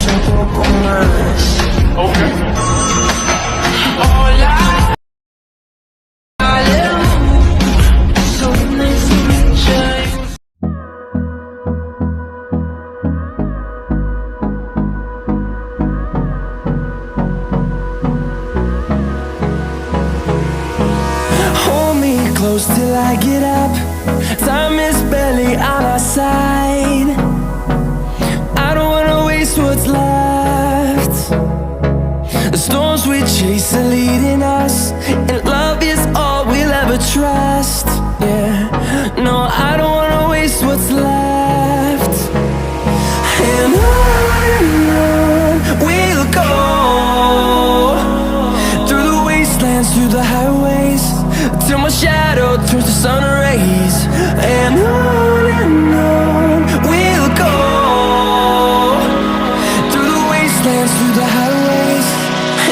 un poco más. Okay. Hola, so nice to meet you. Hold me close till I get up. Time is barely on our side. I don't wanna waste what's left. The storms we chase are leading us, and love is all we'll ever trust. Yeah, no, I don't wanna waste what's left. And on we'll go, through the wastelands, through the highways, till my shadow turns to sun rays. And on we'll go, through the wastelands, through the highways,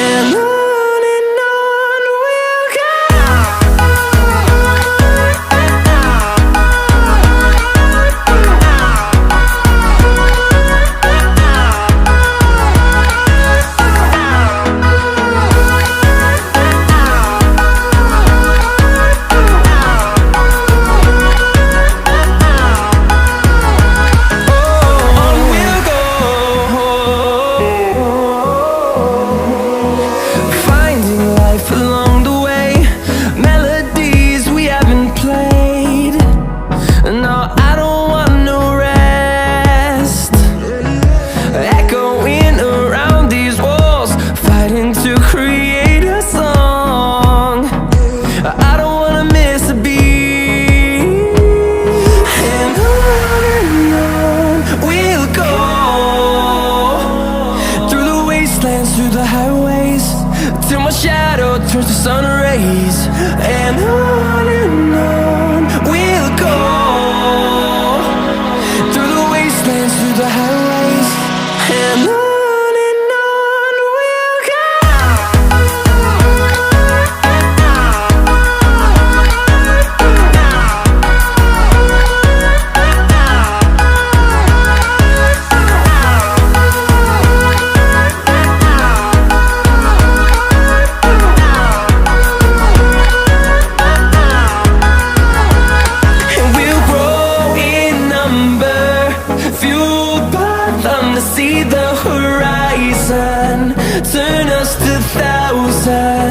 and on we'll go. Through the highways, till my shadow turns to sun rays. And on we'll go, through the wastelands, through the highways, and on we'll go. See the horizon, turn us to thousands.